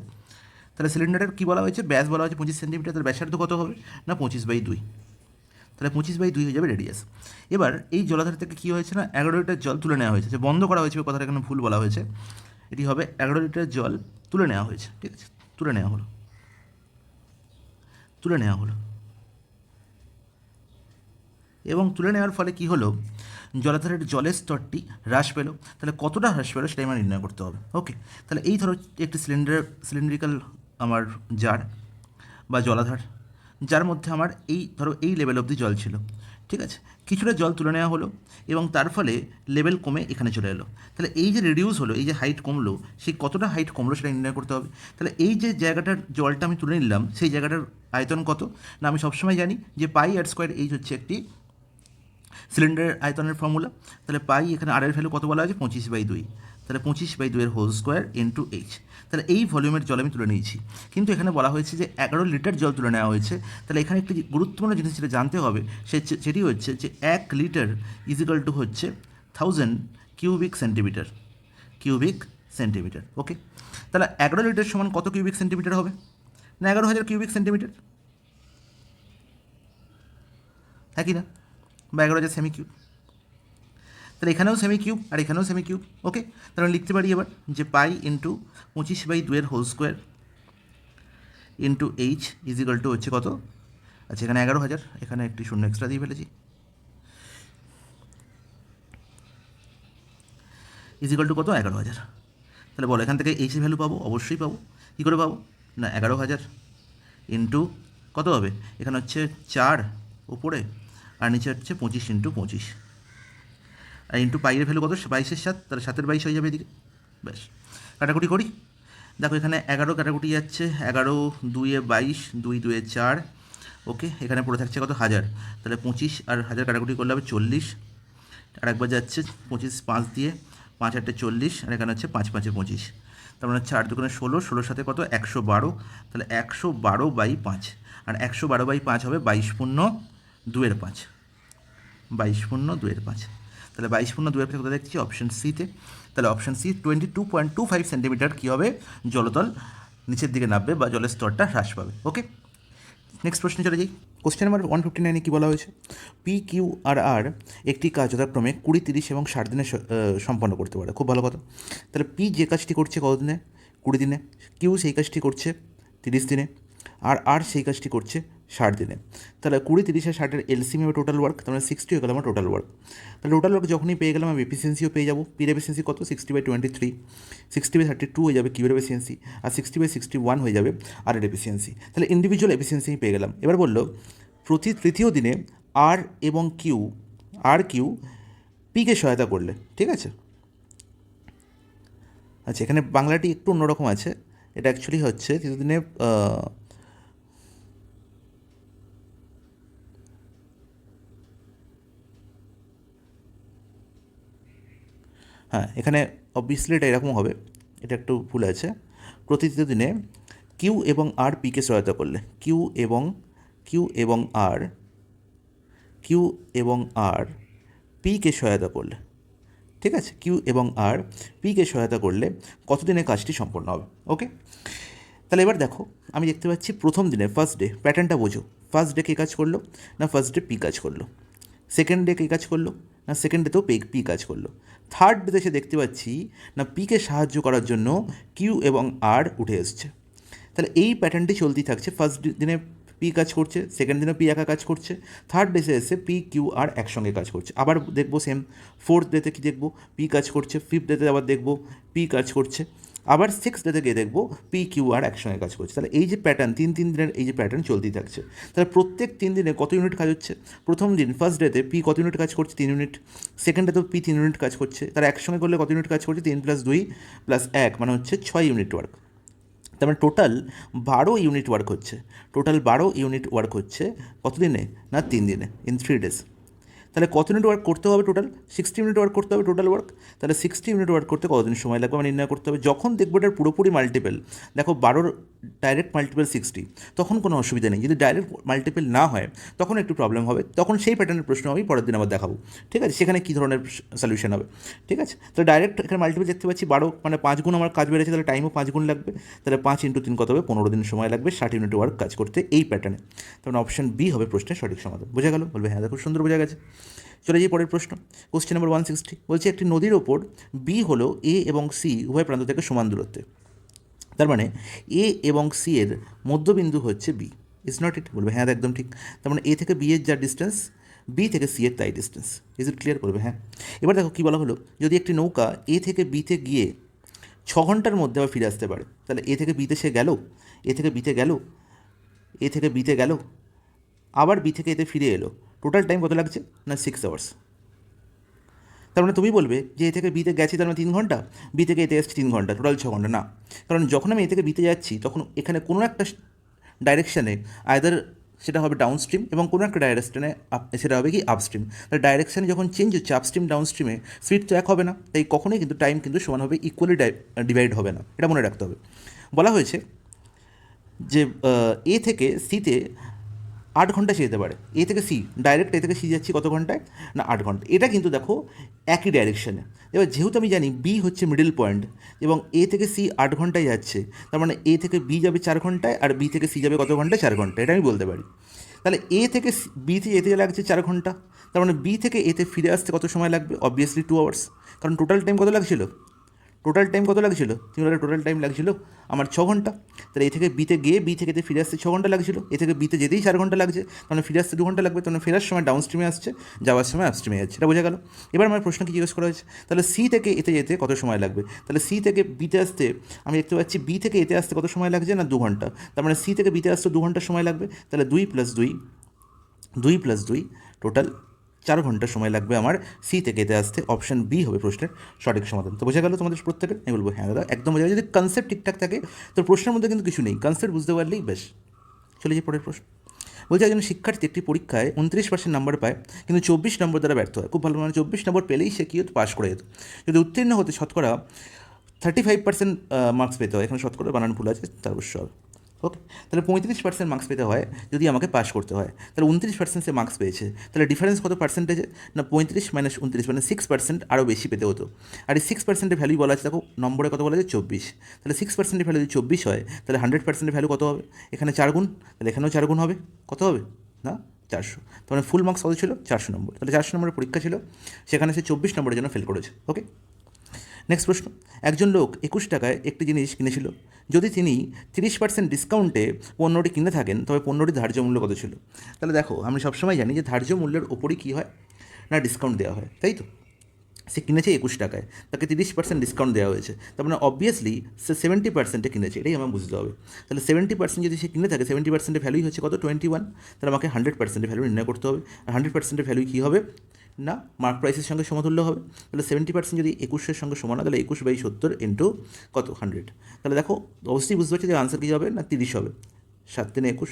তাহলে সিলিন্ডারের কী বলা হয়েছে? ব্যাস বলা হয়েছে 25 সেন্টিমিটার, তাহলে ব্যাসার্ধ কত হবে না 25/2, তাহলে 25/2 হয়ে যাবে রেডিয়াস। এবার এই জলাধার থেকে কী হয়েছে না 11 লিটার জল তুলে নেওয়া হয়েছে, যে বন্ধ করা হয়েছে ওই কথাটা এখানে ভুল বলা হয়েছে, এটি হবে 11 লিটার জল তুলে নেওয়া হয়েছে, ঠিক আছে? তুলে নেওয়া হলো এবং তুলে নেওয়ার ফলে কী হলো জলাধারের জলের স্তরটি হ্রাস পেল। তাহলে কতটা হ্রাস পেলো সেটাই আমার নির্ণয় করতে হবে। ওকে, তাহলে এই ধরো একটি সিলিন্ড্রিক্যাল আমার জার বা জলাধার, যার মধ্যে আমার এই লেভেল অবধি জল ছিল, ঠিক আছে? কিছুটা জল তুলে নেওয়া হলো এবং তার ফলে লেভেল কমে এখানে চলে এলো। তাহলে এই যে রিডিউস হলো, এই যে হাইট কমলো, সেই কতটা হাইট কমলো সেটা নির্ণয় করতে হবে। তাহলে এই যে জায়গাটার জলটা আমি তুলে নিলাম সেই জায়গাটার আয়তন কত না আমি সবসময় জানি যে πr²h হচ্ছে একটি সিলিন্ডারের আয়তনের ফর্মুলা। তাহলে পাই এখানে আর এর ভ্যালু কত বলা আছে 25/2, তাহলে 25/2 এর হোল স্কোয়ার ইন্টু এইচ। তাহলে এই ভলিউমের জল আমি তুলে নিয়েছি, কিন্তু এখানে বলা হয়েছে যে 11 লিটার জল তুলে নেওয়া হয়েছে। তাহলে এখানে একটি গুরুত্বপূর্ণ জিনিস যেটা জানতে হবে সেটি হচ্ছে যে 1 লিটার ইজিক্যাল টু হচ্ছে 1000 কিউবিক সেন্টিমিটার। ওকে, তাহলে 11 লিটার সমান কত কিউবিক সেন্টিমিটার হবে না 11,000 কিউবিক সেন্টিমিটার, হ্যাঁ কি না? বা 11,000 সেমি কিউব। তাহলে এখানেও সেমি কিউব আর এখানেও সেমি কিউব। ওকে, তাহলে লিখতে পারি এবার যে পাই ইন্টু 25/2 এর whole square into H is equal to হচ্ছে কত? আচ্ছা এখানে 11,000, এখানে একটি শূন্য এক্সট্রা দিয়ে ফেলেছি, ইজিক্যাল টু কত 11,000। তাহলে বলো এখান থেকে এইচের ভ্যালু পাবো, অবশ্যই পাবো। কী করে পাবো না 11,000 ইন্টু কত হবে এখানে হচ্ছে 4 উপরে আর নিচে হচ্ছে 25 × 25, আর ইন্টু পাইয়ের ভ্যালু কত 22/7, তাহলে 7/22 হয়ে যাবে এদিকে। ব্যাস, কাটাকুটি করি। দেখো এখানে 11 কাটাকুটি যাচ্ছে, 11 2 এ 22, 2 2 এ 4। ওকে, এখানে পড়ে থাকছে কত 1000, তাহলে 25 আর 1000 কাটাকুটি করলে হবে 40, আর একবার যাচ্ছে 25 5 দিয়ে, 5 8 40, আর এখানে হচ্ছে 5 5 25, তার মানে 4 2 16, 16 সাথে কত 112, তাহলে 112/5, আর 112/5 হবে 22.2 এর 5, 22.2 এর 5। তাহলে 22.2 এর 5 কোথায় দেখছি অপশন সিতে। তাহলে অপশন সি 22.25 সেন্টিমিটার কী হবে জলতল নিচের দিকে নামবে বা জলের স্তরটা হ্রাস পাবে। ওকে, নেক্সট প্রশ্নে চলে যাই। কোশ্চেন নাম্বার 159-এ কী বলা হয়েছে? PQRR একটি কাজ যথাক্রমে 20 30 এবং 60 দিনে সম্পন্ন করতে পারে। খুব ভালো কথা। তাহলে পি যে কাজটি করছে কত দিনে 20 দিনে, কিউ সেই কাজটি করছে 30 দিনে, আর সেই কাজটি করছে 60 দিনে। তাহলে 20 30 আর 60-এর এলসিএম হবে টোটাল ওয়ার্ক, তার মানে 60 হয়ে গেল আমার টোটাল ওয়ার্ক। তাহলে টোটাল ওয়ার্ক যখনই পেয়ে গেলাম আমি এফিসিয়েন্সিও পেয়ে যাবো। পির এফিসিয়েন্সি কত 60/23, 60/32 হয়ে যাবে কিউর এফিসিয়েন্সি, আর 60/61 হয়ে যাবে আর এর এফিসিয়েন্সি। তাহলে ইন্ডিভিজুয়াল এফিসিয়েন্সি পেয়ে গেলাম। এবার বললো প্রতি তৃতীয় দিনে আর কিউ পিকে সহায়তা করলে, ঠিক আছে? আচ্ছা, এখানে বাংলাটি একটু অন্যরকম আছে। এটা অ্যাকচুয়ালি হচ্ছে তৃতীয় দিনে হ্যাঁ, এখানে অবভিয়াসলি এটা এরকম হবে, এটা একটু ভুল আছে। প্রতি তৃতীয় দিনে কিউ এবং আর পিকে সহায়তা করলে, কিউ এবং আর কিউ এবং আর পিকে সহায়তা করলে, ঠিক আছে, কিউ এবং আর পিকে সহায়তা করলে কতদিনে কাজটি সম্পন্ন হবে। ওকে, তাহলে এবার দেখো, আমি দেখতে পাচ্ছি প্রথম দিনে ফার্স্ট ডে, প্যাটার্নটা বোঝো। ফার্স্ট ডে কে কাজ করলো, না ফার্স্ট ডে পি কাজ করলো। সেকেন্ড ডে কে কাজ করলো, না সেকেন্ড ডেতেও পি কাজ করলো। থার্ড ডেতে এসে দেখতে পাচ্ছি না পিকে সাহায্য করার জন্য কিউ এবং আর উঠে এসছে। তাহলে এই প্যাটার্নটি চলতেই থাকছে। ফার্স্ট দিনে পি কাজ করছে, সেকেন্ড দিনে পি একা কাজ করছে, থার্ড ডেতে এসে পি কিউ আর একসঙ্গে কাজ করছে। আবার দেখবো সেম, ফোর্থ ডেতে কী দেখবো, পি কাজ করছে, ফিফথ ডেতে আবার দেখবো পি কাজ করছে, আবার সিক্স ডেতে গিয়ে দেখবো পি কিউ আর একসঙ্গে কাজ করছে। তাহলে এই যে প্যাটার্ন, তিন দিনের এই যে প্যাটার্ন চলতেই থাকছে। তাহলে প্রত্যেক 3 দিনে কত ইউনিট কাজ হচ্ছে? প্রথম দিন ফার্স্ট ডেতে পি কত ইউনিট কাজ করছে? 3 ইউনিট। সেকেন্ড ডেতেও পি 3 ইউনিট কাজ করছে। তারা একসঙ্গে করলে কত ইউনিট কাজ করছে? 3 + 2 + 1 মানে হচ্ছে 6 ইউনিট ওয়ার্ক। তার মানে টোটাল 12 ইউনিট ওয়ার্ক হচ্ছে। টোটাল 12 ইউনিট ওয়ার্ক হচ্ছে কত দিনে? না 3 দিনে, ইন 3 ডেজ। তাহলে কত ইউনিট ওয়ার্ক করতে হবে টোটাল? 60 ইউনিট ওয়ার্ক করতে হবে টোটাল ওয়ার্ক। তাহলে 60 ইউনিট ওয়ার্ক করতে কতদিন সময় লাগবে আমার নির্ণয় করতে হবে। যখন দেখবো এটার পুরোপুরি মাল্টিপল, দেখো 12 ডাইরেক্ট মাল্টিপল 60, তখন কোনো অসুবিধা নেই। যদি ডাইরেক্ট মাল্টিপল না হয় তখন একটু প্রবলেম হবে, তখন সেই প্যাটার্নের প্রশ্ন আমি পরের দিন আবার দেখাবো, ঠিক আছে, সেখানে কী ধরনের সলিউশন হবে, ঠিক আছে। তাহলে ডাইরেক্ট এখানে মাল্টিপল দেখতে পাচ্ছি 12, মানে 5 গুণ আমার কাজ বেড়েছে, তাহলে টাইমও 5 গুণ লাগবে। তাহলে 5 × 3 কত হবে? 15 দিন সময় লাগবে 60 ইউনিট ওয়ার্ক কাজ করতে এই প্যাটার্নে। তখন অপশন বি হবে প্রশ্নের সঠিক সমাধান। বোঝা গেল? বলবে হ্যাঁ, দেখো সুন্দর বোঝা গেছে। চলে যাই পরের প্রশ্ন, কোশ্চেন নম্বর 160। বলছে একটি নদীর ওপর বি হলো এ এবং সি উভয় প্রান্ত থেকে সমান দূরত্বে। তার মানে এ এবং সি এর মধ্যবিন্দু হচ্ছে বি। Is not it? বলবে হ্যাঁ, একদম ঠিক। তার মানে এ থেকে বি এর যা ডিস্টেন্স, বি থেকে সি এর তাই ডিস্টেন্স। Is it clear? করবে হ্যাঁ। এবার দেখো কী বলা হলো, যদি একটি নৌকা এ থেকে বিতে গিয়ে 6 ঘন্টার মধ্যে আবার ফিরে আসতে পারে, তাহলে এ থেকে বিতে সে গেল, এ থেকে বিতে গেল, এ থেকে বিতে গেল, আবার বি থেকে এতে ফিরে এলো, টোটাল টাইম কত লাগছে? না 6 আওয়ার্স। তার মানে তুমি বলবে যে এ থেকে বিতে গেছি তার মানে 3 ঘন্টা, বি থেকে এতে আসছি 3 ঘন্টা, টোটাল 6 ঘন্টা। না, কারণ যখন আমি এ থেকে বিতে যাচ্ছি তখন এখানে কোনো একটা ডাইরেকশানে আইদার সেটা হবে ডাউন স্ট্রিম এবং কোনো একটা ডাইরেকশানে সেটা হবে কি আপস্ট্রিম। তাহলে ডাইরেকশানে যখন চেঞ্জ হচ্ছে আপস্ট্রিম ডাউন স্ট্রিমে, স্পিড তো এক হবে না, তাই কখনোই কিন্তু টাইম কিন্তু সমান হবে, ইকুয়ালি ডিভাইড হবে না, এটা মনে রাখতে হবে। বলা হয়েছে যে এ থেকে সিতে 8 ঘন্টা সে যেতে পারে। এ থেকে সি, ডাইরেক্ট এ থেকে সি যাচ্ছি কত ঘন্টায়? না 8 ঘন্টা। এটা কিন্তু দেখো একই ডাইরেকশানে। এবার যেহেতু আমি জানি বি হচ্ছে মিডল পয়েন্ট এবং এ থেকে সি 8 ঘন্টায় যাচ্ছে, তার মানে এ থেকে বি যাবে 4 ঘন্টায় আর বি থেকে সি যাবে কত ঘন্টায়? 4 ঘন্টা, এটা আমি বলতে পারি। তাহলে এ থেকে বিতে যেতে লাগছে 4 ঘন্টা, তার মানে বি থেকে এতে ফিরে আসতে কত সময় লাগবে? অবভিয়াসলি 2 আওয়ার্স, কারণ টোটাল টাইম কত লাগছিল? টোটাল টাইম কত লাগছিল? তুমি বলে টোটাল টাইম লাগছিল আমার 6 ঘন্টা। তাহলে এ থেকে বিতে গিয়ে বি থেকে ফিরে আসতে 6 ঘন্টা লাগছিল, এ থেকে বিতে যেতেই 4 ঘন্টা লাগছে, তাহলে ফিরে আসতে 2 ঘন্টা লাগবে। তখন ফেরার সময় ডাউন স্ট্রিমে আসছে, যাওয়ার সময় আপস্ট্রিমে যাচ্ছে, এটা বোঝা গেল। এবার আমার প্রশ্ন কি জিজ্ঞেস করা হয়েছে, তাহলে সি থেকে এতে যেতে কত সময় লাগবে? তাহলে সি থেকে বিতে আসতে আমি দেখতে পাচ্ছি বি থেকে এতে আসতে কত সময় লাগছে? না 2 ঘন্টা। তার মানে সি থেকে বিতে আসতে 2 ঘন্টা সময় লাগবে। তাহলে 2 + 2, 2 + 2 টোটাল 4 ঘন্টা সময় লাগবে আমার সি থেকে এতে আসতে। অপশন বি হবে প্রশ্নের সঠিক সমাধান। তো বোঝা গেল তোমাদের প্রত্যেকের? আমি বলবো হ্যাঁ দাদা, একদম বোঝা গেল। যদি কনসেপ্ট ঠিকঠাক থাকে তো প্রশ্নের মধ্যে কিন্তু কিছু নেই, কনসেপ্ট বুঝতে পারলেই বেশ। চলে যাই পরের প্রশ্ন। বলছে একজন শিক্ষার্থী একটি পরীক্ষায় 29% নাম্বার পায়, কিন্তু 24 নম্বর দ্বারা ব্যর্থ হয়। খুব ভালো, মানে 24 নম্বর পেলেই সে কী হতো? পাস করে যেত। যদি উত্তীর্ণ হতে শতকরা 35% মার্কস পেতে হয়, এখানে শতকরা বানান ভুল আছে, তার অবশ্য হবে। ওকে, তাহলে 35% মার্কস পেতে হয় যদি আমাকে পাস করতে হয়। তাহলে 29% সে মার্কস পেয়েছে, তাহলে ডিফারেন্স কত পার্সেন্টেজে? না 35 - 29 মানে 6% আরও বেশি পেতে হতো। আর এই 6%-এর ভ্যালু বলা আছে, দেখো নম্বরে কত বলা আছে? 24। তাহলে 6%-এর ভ্যালু যদি 24 হয় তাহলে 100%-এর ভ্যালু কত হবে? এখানে 4 গুণ, তাহলে এখানেও 4 গুণ হবে, কত হবে? না 400। তার মানে ফুল মার্কস কত ছিল? 400 নম্বর। তাহলে 400 নম্বরের পরীক্ষা ছিল, সেখানে সে 24 নম্বরের জন্য ফেল করেছে। ওকে, নেক্সট প্রশ্ন। একজন লোক 21 টাকায় একটি জিনিস কিনেছিল। যদি তিনি 30% ডিসকাউন্টে পণ্যটি কিনে থাকেন তবে পণ্যটির ধার্য মূল্য কত ছিল? তাহলে দেখো, আমি সবসময় জানি যে ধার্য মূল্যের ওপরই কী হয়? না ডিসকাউন্ট দেওয়া হয়, তাই তো। সে কিনেছে 21 টাকায়, তাকে 30% ডিসকাউন্ট দেওয়া হয়েছে, তার মানে অবভিয়াসলি সে 70%-এ কিনেছে, এটাই আমার বুঝতে হবে। তাহলে 70% যদি সে কিনে থাকে, 70%-এর ভ্যালুই হচ্ছে কত? 21। তাহলে আমাকে 100%-এর ভ্যালু নির্ণয় করতে হবে। আর 100%-এর ভ্যালু কী হবে? না মার্ক প্রাইসের সঙ্গে সমতুল্য হবে। তাহলে 70% যদি 21 সঙ্গে সমান হয় তাহলে 21/70 ইন্টু কত 100। তাহলে দেখো অবশ্যই বুঝতে পারছি যে আনসার কী হবে না 30 হবে, 7×3 = 21।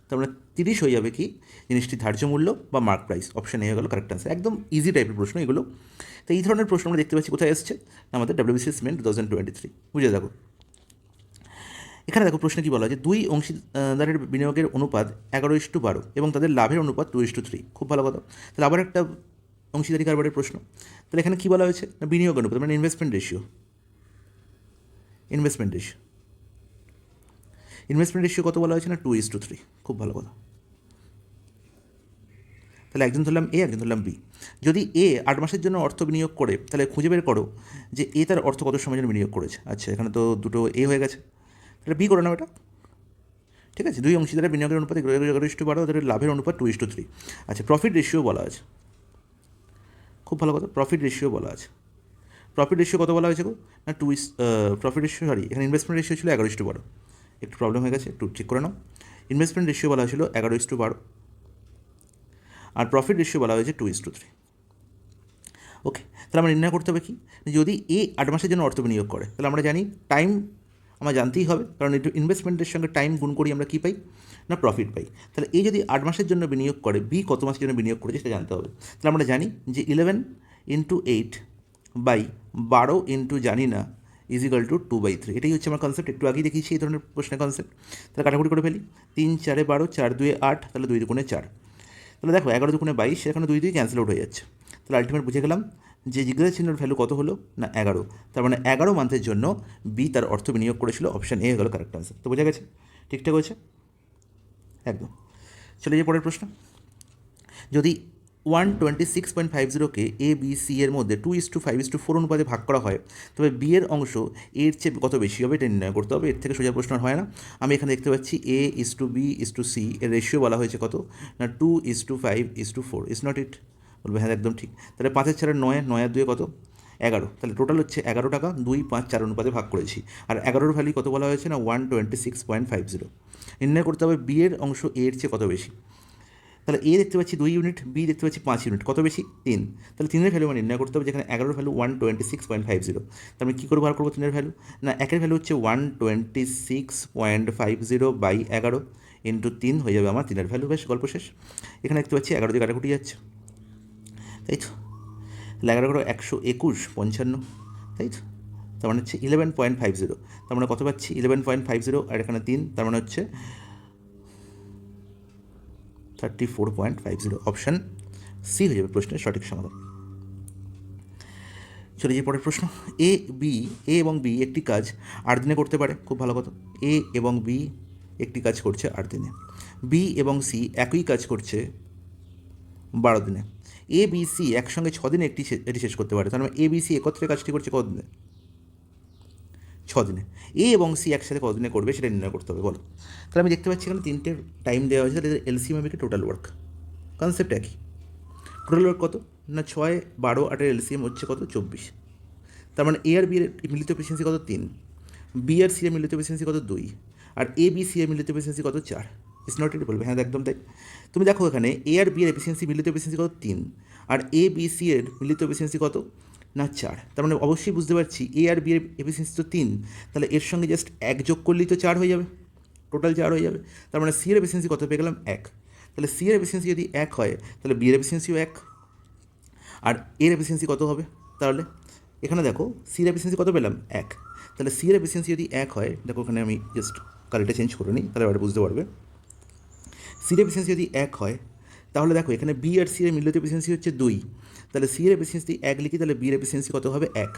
তার মানে 30 হয়ে যাবে কি জিনিসটি ধার্য মূল্য বা মার্ক প্রাইস। অপশান এ হয়ে গেল কারেক্ট আনসার। একদম ইজি টাইপের প্রশ্ন এগুলো। তো এই ধরনের প্রশ্ন আমরা দেখতে পাচ্ছি কোথায় এসছে না আমাদের WBCS মেন 2023। বুঝে দেখো এখানে দেখো প্রশ্নে কী বলা হয়েছে, দুই অংশীদারের বিনিয়োগের অনুপাত 11:12 এবং তাদের লাভের অনুপাত 2:3। খুব ভালো কথা। তাহলে আবার একটা অংশীদারি কারবারের প্রশ্ন। তাহলে এখানে কী বলা হয়েছে না বিনিয়োগ অনুপাত মানে ইনভেস্টমেন্ট রেশিও। ইনভেস্টমেন্ট রেশিও কত বলা হয়েছে না 2:3। খুব ভালো কথা। তাহলে একজন ধরলাম এ, একজন ধরলাম বি। যদি এ 8 মাসের জন্য অর্থ বিনিয়োগ করে তাহলে খুঁজে বের করো যে এ তার অর্থ কত সময়ের জন্য বিনিয়োগ করেছে। আচ্ছা এখানে তো দুটো এ হয়ে গেছে, তাহলে বি করে নাও এটা। ঠিক আছে, দুই অংশীদারের বিনিয়োগের অনুপাত 11:12, তাদের লাভের অনুপাত 2:3। আচ্ছা প্রফিট রেশিও বলা আছে। খুব ভালো কথা, প্রফিট রেশিও বলা আছে। প্রফিট রেশিও কত বলা হয়েছে গো না প্রফিট রেশিও সরি এখানে ইনভেস্টমেন্ট রেশিও ছিল 11:12। একটু প্রবলেম হয়ে গেছে, একটু চেক করে নাও। ইনভেস্টমেন্ট রেশিও বলা হয়েছিল 11:12 আর প্রফিট রেশিও বলা হয়েছে 2:3। ওকে, তাহলে আমরা নির্ণয় করতে হবে কি যদি এ 8 মাসের জন্য অর্থ বিনিয়োগ করে তাহলে আমরা জানি টাইম আমার জানতেই হবে, কারণ ইনভেস্টমেন্টের সঙ্গে টাইম গুণ করি আমরা কী পাই না প্রফিট পাই। তাহলে এ যদি 8 মাসের জন্য বিনিয়োগ করে বি কত মাসের জন্য বিনিয়োগ করেছে সেটা জানতে হবে। তাহলে আমরা জানি যে 11×8/12 জানি না = 2/3। এটাই হচ্ছে আমার কনসেপ্ট। একটু আগেই দেখিয়েছি এই ধরনের প্রশ্নের কনসেপ্ট। তাহলে কাটাকুটি করে ফেলি, 3 4 12, 4 2 8, তাহলে 2 2 4। তাহলে দেখো 11 2 22, সেখানে 2 2 ক্যান্সেল আউট হয়ে যাচ্ছে। তাহলে আলটিমেট বুঝে গেলাম যে জিজ্ঞাসা চিহ্নের ভ্যালু কত হলো না 11। তার মানে 11 মান্থের জন্য বি তার অর্থ বিনিয়োগ করেছিল। অপশান এ হয়ে গেল কারেক্ট আনসার। তো বোঝা গেছে, ঠিকঠাক হয়েছে একদম। চলে যে পরের প্রশ্ন। যদি 126.50কে এ বি সি এর মধ্যে 2:5:4 অনুপাতে ভাগ করা হয় তবে বি এর অংশ এর চেয়ে কত বেশি হবে এটা নির্ণয় করতে হবে। এর থেকে সোজা প্রশ্ন হয় না। আমি এখানে দেখতে পাচ্ছি A:B:C এর রেশিও বলা হয়েছে কত না 2:5:4। Is not it? বলবে হ্যাঁ একদম ঠিক। তাহলে 5 4 9, 9 আর 2 কত 11। তাহলে টোটাল হচ্ছে 11 টাকা 2 5 4 অনুপাতে ভাগ করেছি। আর 11-র ভ্যালু কত বলা হয়েছে না 126.50। নির্ণয় করতে হবে বি এর অংশ এর চেয়ে কত বেশি। তাহলে এ দেখতে পাচ্ছি 2 ইউনিট, বি দেখতে পাচ্ছি 5 ইউনিট, কত বেশি 3। তাহলে 3-এর ভ্যালু আমার নির্ণয় করতে হবে, যেখানে 11-র ভ্যালু 126.50। তাহলে আমি কী করে বার করবো 3-এর ভ্যালু না 1-এর ভ্যালু হচ্ছে 126.50/11 ইন্টু 3 হয়ে যাবে আমার 3-এর ভ্যালু। বেশ গল্প শেষ। এখানে দেখতে পাচ্ছি 11 দিয়ে কাটাকুটি যাচ্ছে, তাই তো। তাহলে 11 121 55, তাই তো। তার মানে হচ্ছে 11.50। তার মানে কত পাচ্ছি 11.50 আর এখানে 3, তার মানে হচ্ছে 34.50। অপশান সি হয়ে যাবে প্রশ্নের সঠিক সমাধান। চলে যাই পরের প্রশ্ন। এ এবং বি একটি কাজ 8 দিনে করতে পারে। খুব ভালো কথা। এ এবং বি একটি কাজ করছে 8 দিনে। বি এবং সি একই কাজ করছে 12 দিনে। এ বি সি একসঙ্গে 6 দিনে এটি শেষ করতে পারে। তার মানে এ বি সি একত্রে কাজটি করছে কত দিনে 6 দিনে। এ এবং সি একসাথে কত দিনে করবে সেটা নির্ণয় করতে হবে বলো। তাহলে আমি দেখতে পাচ্ছি এখানে 3টে টাইম দেওয়া হয়েছে, তাহলে এলসিএম হবে কি টোটাল ওয়ার্ক। কনসেপ্ট একই। টোটাল ওয়ার্ক কত না 6 12 8-এর এলসিএম হচ্ছে কত 24। তার মানে এ আর বি এর মিলিত এফিসিয়েন্সি কত 3, বি আর সি এর মিলিত এফিসিয়েন্সি কত 2, আর এ বি সি এর মিলিত এফিসিয়েন্সি কত 4। It's not it? বলবে হ্যাঁ একদম তাই। তুমি দেখো এখানে এ আর বি এর এফিসিয়েন্সি মিলিত এফিসিয়েন্সি কত 3 আর এ বি সি এর মিলিত এফিসিয়েন্সি কত না 4। তার মানে অবশ্যই বুঝতে পারছি এ আর বি এর এফিসিয়েন্সি তো 3, তাহলে এর সঙ্গে জাস্ট 1 যোগ করলেই তো 4 হয়ে যাবে, টোটাল 4 হয়ে যাবে। তার মানে সি এর এফিসিয়েন্সি কত পেয়ে গেলাম 1। তাহলে সি এর এফিসিয়েন্সি যদি 1 হয় তাহলে বি এর এফিসিয়েন্সিও 1, আর এর এফিসিয়েন্সি কত হবে তাহলে এখানে দেখো সি এর এফিসিয়েন্সি কত পেলাম 1। তাহলে সি এর এফিসিয়েন্সি যদি 1 হয়, দেখো এখানে আমি জাস্ট কালারটা চেঞ্জ করে নিই তাহলে এবার বুঝতে পারবে। সি এর এফিসিয়েন্সি যদি 1 হয় তাহলে দেখো এখানে বি আর সি এর মিলিত এফিসিয়েন্সি হচ্ছে 2, তাহলে সি এর এফিসিয়েন্সি 1 লিখি তাহলে বি এর এফিসিয়েন্সি কত হবে 1।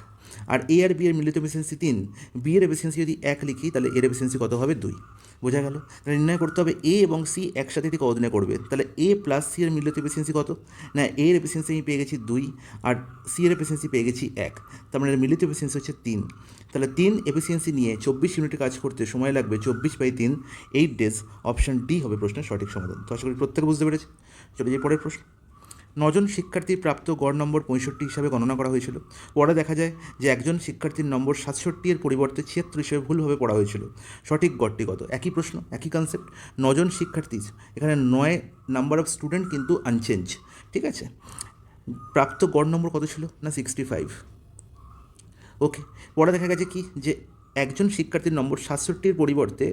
আর এ আর বি এর মিলিত এফিসিয়েন্সি 3, বি এর এফিসিয়েন্সি যদি 1 লিখি তাহলে এর এফিসিয়েন্সি কত হবে 2। বোঝা গেল? তাহলে নির্ণয় করতে হবে এ এবং সি একসাথে এটি কতদিনে করবে। তাহলে এ প্লাস সি এর মিলিত এফিসিয়েন্সি কত না এ এর এফিসিয়েন্সি আমি পেয়ে গেছি 2 আর সি এর এফিসিয়েন্সি পেয়ে গেছি 1, তার মানে মিলিত এফিসিয়েন্সি হচ্ছে 3। তাহলে 3 এফিসিয়েন্সি নিয়ে 24 ইউনিটে কাজ করতে সময় লাগবে 24/3 8 ডেজ। অপশান ডি হবে প্রশ্নের সঠিক সমাধান। তো আশা করি প্রত্যেকে বুঝতে পেরেছে। চলে যাই পরের প্রশ্ন। 9 জন শিক্ষার্থীর প্রাপ্ত গড় নম্বর 65 হিসাবে গণনা করা হয়েছিল। পরে দেখা যায় যে একজন শিক্ষার্থীর নম্বর 67 এর পরিবর্তে 76 হিসেবে ভুলভাবে পড়া হয়েছিল। সঠিক গড়টি কত? একই প্রশ্ন, একই কনসেপ্ট। 9 জন শিক্ষার্থী, এখানে 9 নাম্বার অফ স্টুডেন্ট কিন্তু আনচেঞ্জ, ঠিক আছে। প্রাপ্ত গড় নম্বর কত ছিল না 65। ওকে, পরে দেখা গেছে কি যে একজন শিক্ষার্থীর নম্বর 67-র পরিবর্তে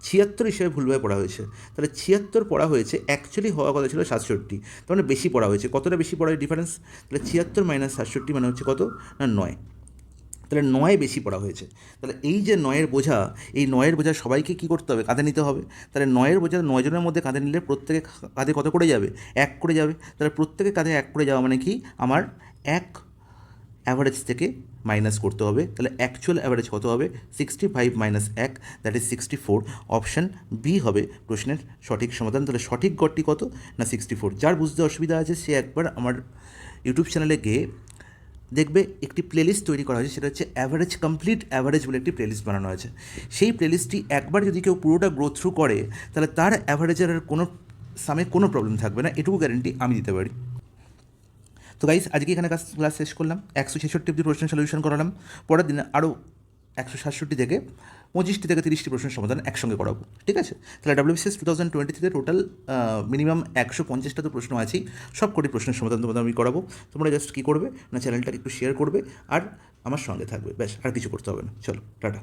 76 হিসেবে ভুলভাবে পড়া হয়েছে। তাহলে 76 পড়া হয়েছে, অ্যাকচুয়ালি হওয়া কথা ছিল 67, তার মানে বেশি পড়া হয়েছে। কতটা বেশি পড়া হয় ডিফারেন্স? তাহলে 76 মাইনাস 67 মানে হচ্ছে কত না 9। তাহলে 9 বেশি পড়া হয়েছে। তাহলে এই যে 9-এর বোঝা, এই 9-এর বোঝা সবাইকে কী করতে হবে? কাঁধে নিতে হবে। তাহলে 9-এর বোঝা 9 জনের মধ্যে কাঁধে নিলে প্রত্যেকে কাঁধে কত করে যাবে? 1 করে যাবে। তাহলে প্রত্যেকে কাঁধে 1 করে যাওয়া মানে কি আমার 1 অ্যাভারেজ থেকে মাইনাস করতে হবে। তাহলে অ্যাকচুয়াল অ্যাভারেজ কত হবে? 65 minus 1, that is 64। Option B হবে প্রশ্নের সঠিক সমাধান। তাহলে সঠিক গড়টি কত না 64। যার বুঝতে অসুবিধা আছে সে একবার আমার ইউটিউব চ্যানেলে গিয়ে দেখবে একটি প্লেলিস্ট তৈরি করা হয়েছে, সেটা হচ্ছে অ্যাভারেজ, কমপ্লিট অ্যাভারেজ বলে একটি প্লেলিস্ট বানানো হয়েছে। সেই প্লেলিস্টটি একবার যদি কেউ পুরোটা গ্রো থ্রু করে তাহলে তার অ্যাভারেজের আর কোনো সামে কোনো প্রবলেম থাকবে না, এটুকু গ্যারেন্টি আমি দিতে পারি। তো গাইস, আজকে এখানে ক্লাস শেষ করলাম। 166 অব্দি প্রশ্নের সলিউশন করালাম। পরের দিনে আরও 167 থেকে 25টি থেকে 30টি প্রশ্নের সমাধান একসঙ্গে করাবো, ঠিক আছে? তাহলে WBCS 2023-তে টোটাল মিনিমাম 150টা তো প্রশ্ন আছেই, সব কটি প্রশ্নের সমাধান তোমাদের আমি করাবো। তোমরা জাস্ট কী করবে না চ্যানেলটাকে একটু শেয়ার করবে আর আমার সঙ্গে থাকবে, ব্যাস, আর কিছু করতে হবে না। চলো, টাটা।